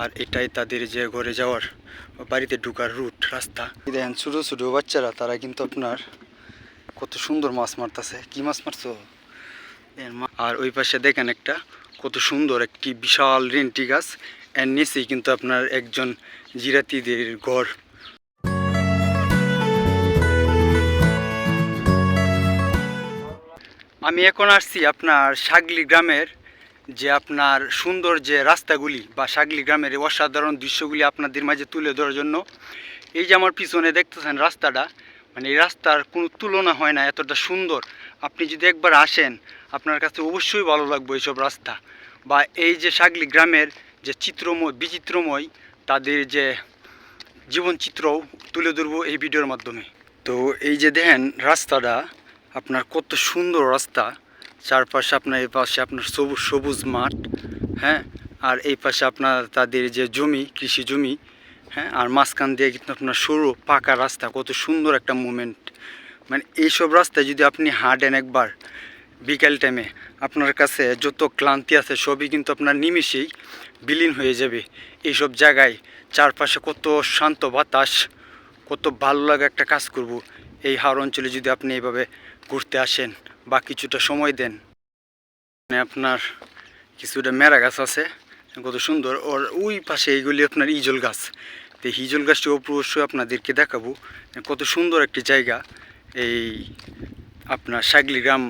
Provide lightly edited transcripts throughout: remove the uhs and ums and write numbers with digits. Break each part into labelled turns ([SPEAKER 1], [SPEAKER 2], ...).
[SPEAKER 1] আর এটাই তাদের যে ঘরে যাওয়ার বাড়িতে ঢোকার রুট রাস্তা। দেখেন ছোটো ছোটো বাচ্চারা তারা কিন্তু আপনার কত সুন্দর মাছ মারতেছে। কি মাছ মারছো? আর ওই পাশে দেখেন একটা কত সুন্দর একটি বিশাল রেন্টি গাছ, এর নিচেই কিন্তু আপনার একজন জিরাতিদের ঘর। আমি এখন আসছি আপনার সাগলি গ্রামের যে আপনার সুন্দর যে রাস্তাগুলি বা সাগলি গ্রামের অসাধারণ দৃশ্যগুলি আপনাদের মাঝে তুলে ধরার জন্য। এই যে আমার পিছনে দেখতেছেন রাস্তাটা, মানে এই রাস্তার কোনো তুলনা হয় না, এতটা সুন্দর। আপনি যদি একবার আসেন আপনার কাছে অবশ্যই ভালো লাগবে এইসব রাস্তা বা এই যে সাগলি গ্রামের যে বিচিত্রময় তাদের যে জীবনচিত্রও তুলে ধরবো এই ভিডিওর মাধ্যমে। তো এই যে দেখেন রাস্তাটা আপনার কত সুন্দর রাস্তা, চারপাশে আপনার এই পাশে আপনার সবুজ সবুজ মাঠ, হ্যাঁ, আর এই পাশে আপনার তাদের যে জমি, কৃষি জমি, হ্যাঁ, আর মাঝখান দিয়ে কিন্তু আপনার সরু পাকা রাস্তা, কত সুন্দর একটা মুমেন্ট। মানে এইসব রাস্তায় যদি আপনি হাঁটেন একবার বিকেল টাইমে, আপনার কাছে যত ক্লান্তি আছে সবই কিন্তু আপনার নিমিষেই বিলীন হয়ে যাবে। এইসব জায়গায় চারপাশে কত শান্ত বাতাস, কত ভালো লাগে একটা কাজ করব। এই হাওড় অঞ্চলে যদি আপনি এইভাবে ঘুরতে আসেন বা কিছুটা সময় দেন, মানে আপনার কিছুটা মেরা গাছ আছে কত সুন্দর, ওর ওই পাশে এইগুলি আপনার ইজল গাছ। তো হিজল গাছটি অবশ্যই আপনাদেরকে দেখাবো কত সুন্দর একটি জায়গা। এই আপনার সাগলি গ্রাম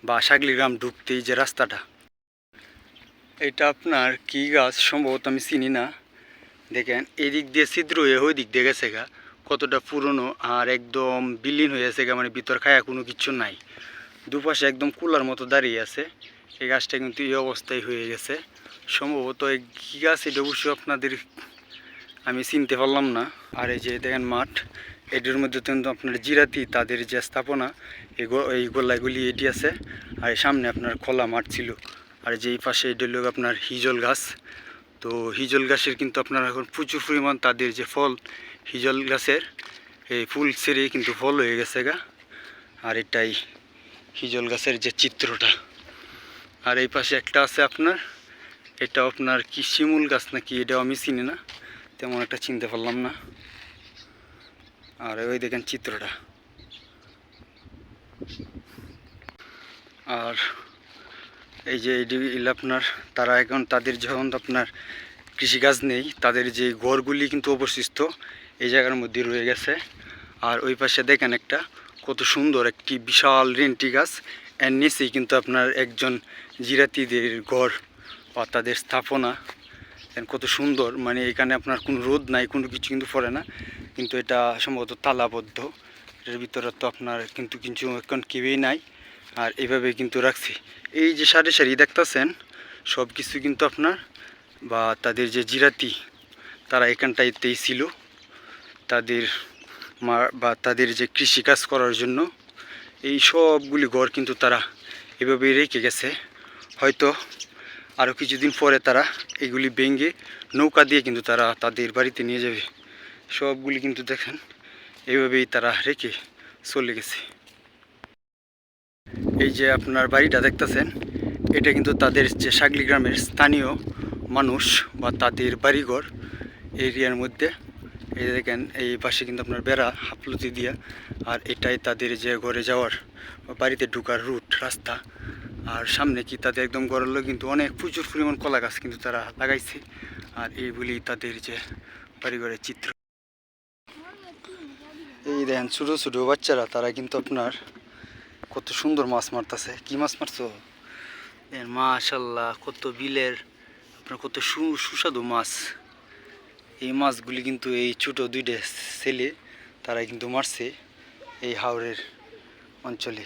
[SPEAKER 1] বা সাগলি গ্রাম ঢুকতেই যে রাস্তাটা, এটা আপনার কি গাছ সম্ভবত আমি চিনি না। দেখেন এদিক দিয়ে ছিদ্র হয়ে ওই দিক দিয়ে গেছে গা, কতটা পুরনো আর একদম বিলীন হয়ে গেছে গা, মানে ভিতর খায়া কোনো কিছু নাই। দুপাশে একদম কুলার মতো দাঁড়িয়ে আছে। এই গাছটা কিন্তু এই অবস্থায় হয়ে গেছে সম্ভবত। এই কী গাছ এটা অবশ্যই আপনাদের আমি চিনতে পারলাম না। আর এই যে দেখেন মাঠ, এটির মধ্যে কিন্তু আপনার জিরাতি তাদের যে স্থাপনা, এই গোলাগুলি এটি আছে। আর সামনে আপনার খোলা মাঠ ছিল। আর যে এই পাশে এটি হলো আপনার হিজল গাছ। তো হিজল গাছের কিন্তু আপনার এখন প্রচুর পরিমাণ তাদের যে ফল, হিজল গাছের এই ফুল ছেড়ে কিন্তু ফল হয়ে গেছে গা। আর এটাই হিজল গাছের যে চিত্রটা। আর এই পাশে একটা আছে আপনার, এটা আপনার কি শিমুল গাছ নাকি এটাও আমি চিনি না, তেমন একটা চিনতে পারলাম না। আর ওই দেখেন চিত্রটা। আর এই যে এইগুলো আপনার তারা এখন তাদের যখন আপনার কৃষিকাজ নেই, তাদের যে ঘরগুলি কিন্তু অবশিষ্ট এই জায়গার মধ্যে রয়ে গেছে। আর ওই পাশে দেখেন একটা কত সুন্দর একটি বিশাল রেন্টি গাছ, এর নিচেই কিন্তু আপনার একজন জিরাতিদের ঘর বা তাদের স্থাপনা। কত সুন্দর, মানে এখানে আপনার কোনো রোদ নাই, কোনো কিছু কিন্তু পড়ে না, কিন্তু এটা সম্ভবত তালাবদ্ধ। এটার ভিতরে তো আপনার কিন্তু কিছু এখন কেউই নাই। আর এইভাবে কিন্তু রাখছি। এই যে সারি সারি দেখতেছেন সব কিছু কিন্তু আপনার বা তাদের যে জিরাতি তারা এখানটাইতেই ছিল, তাদের বা তাদের যে কৃষিকাজ করার জন্য এই সবগুলি ঘর কিন্তু তারা এভাবেই রেখে গেছে। হয়তো আরও কিছুদিন পরে তারা এগুলি ভেঙে নৌকা দিয়ে কিন্তু তারা তাদের বাড়িতে নিয়ে যাবে। সবগুলি কিন্তু দেখেন এইভাবেই তারা রেখে চলে গেছে। এই যে আপনার বাড়িটা দেখতেছেন, এটা কিন্তু তাদের যে সাগলি গ্রামের স্থানীয় মানুষ বা তাদের বাড়িঘর এরিয়ার মধ্যে। এই দেখেন এই পাশে কিন্তু আপনার বেড়া হাফলতি দিয়া, আর এটাই তাদের যে ঘরে যাওয়ার বাড়িতে ঢোকার রুট রাস্তা। আর সামনে কি তাদের একদম ঘরের লোক কিন্তু অনেক প্রচুর পরিমাণ কলা গাছ কিন্তু তারা লাগাইছে। আর এইগুলি তাদের যে বাড়িঘরের চিত্র। এই দেখেন ছোটো ছোটো বাচ্চারা তারা কিন্তু আপনার কত সুন্দর মাছ মারতেছে। কি মাছ মারছো? মাশাল্লাহ, কত বিলের আপনার কত সুস্বাদু মাছ। এই মাছগুলি কিন্তু এই ছোটো দুইটা ছেলে তারা কিন্তু মারছে এই হাওরের অঞ্চলে।